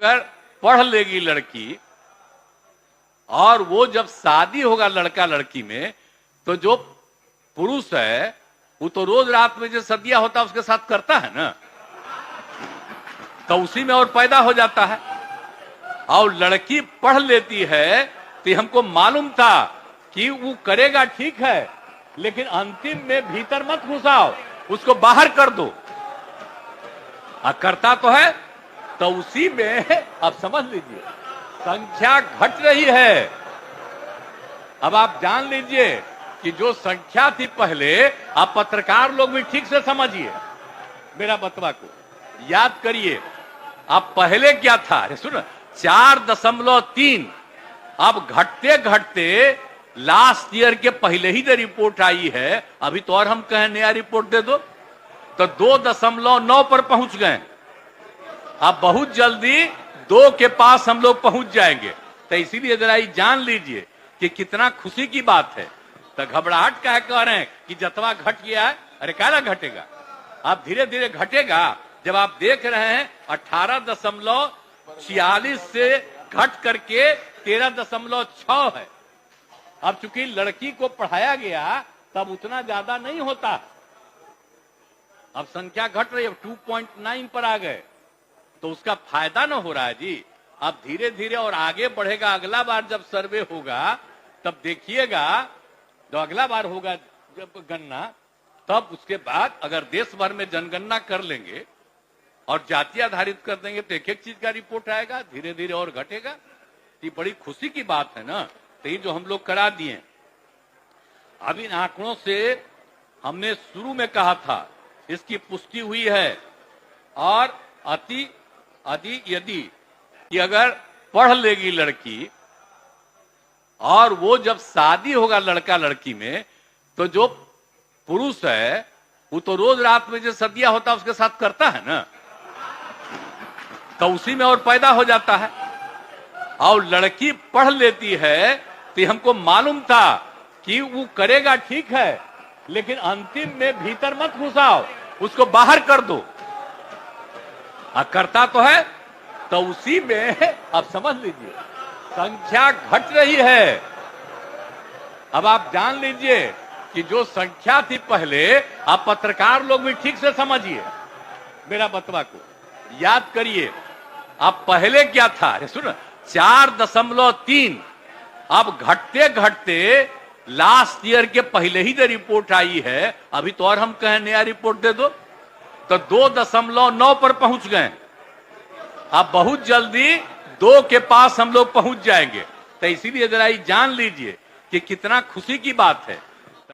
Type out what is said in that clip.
अगर पढ़ लेगी लड़की और वो जब शादी होगा लड़का लड़की में, तो जो पुरुष है वो तो रोज रात में जो सदिया होता है उसके साथ करता है ना, तो उसी में और पैदा हो जाता है। और लड़की पढ़ लेती है तो हमको मालूम था कि वो करेगा ठीक है, लेकिन अंतिम में भीतर मत घुसाओ, उसको बाहर कर दो। करता तो है, तो उसी में अब समझ लीजिए संख्या घट रही है। अब आप जान लीजिए कि जो संख्या थी पहले, आप पत्रकार लोग भी ठीक से समझिए मेरा बतवा को, याद करिए। अब पहले क्या था, अरे सुन, 4.3। अब घटते घटते लास्ट ईयर के पहले ही जो रिपोर्ट आई है, अभी तो और हम कहें नया रिपोर्ट दे दो, तो 2.9 पर पहुंच गए। अब बहुत जल्दी 2 के पास हम लोग पहुंच जाएंगे। तो इसीलिए जरा ये जान लीजिए कि कितना खुशी की बात है। तो घबराहट क्या कह रहे हैं कि जतवा घट गया है, अरे क्या घटेगा, अब धीरे धीरे घटेगा। जब आप देख रहे हैं 18.46 से घट करके 13.6 है। अब चूंकि लड़की को पढ़ाया गया तब उतना ज्यादा नहीं होता, अब संख्या घट रही है, 2.9 पर आ गए, तो उसका फायदा ना हो रहा है जी। अब धीरे धीरे और आगे बढ़ेगा। अगला बार जब सर्वे होगा तब देखिएगा, जो अगला बार होगा जब गणना, तब उसके बाद अगर देश भर में जनगणना कर लेंगे और जाति आधारित कर देंगे तो एक एक चीज का रिपोर्ट आएगा, धीरे धीरे और घटेगा। ये बड़ी खुशी की बात है ना। तो ये जो हम लोग करा दिए, अब इन आंकड़ों से हमने शुरू में कहा था, इसकी पुष्टि हुई है। और यदि कि अगर पढ़ लेगी लड़की और वो जब शादी होगा लड़का लड़की में, तो जो पुरुष है वो तो रोज रात में जो सदिया होता है उसके साथ करता है ना, तो उसी में और पैदा हो जाता है। और लड़की पढ़ लेती है तो हमको मालूम था कि वो करेगा ठीक है, लेकिन अंतिम में भीतर मत घुसाओ, उसको बाहर कर दो। करता तो है, तो उसी में अब समझ लीजिए संख्या घट रही है। अब आप जान लीजिए कि जो संख्या थी पहले, आप पत्रकार लोग भी ठीक से समझिए मेरा बतवा को, याद करिए। अब पहले क्या था, अरे सुन, 4.3। अब घटते घटते लास्ट ईयर के पहले ही जो रिपोर्ट आई है, अभी तो और हम कहें नया रिपोर्ट दे दो, तो 2.9 पर पहुंच गए। अब बहुत जल्दी 2 के पास हम लोग पहुंच जाएंगे। तो इसीलिए जरा ये जान लीजिए कि कितना खुशी की बात है।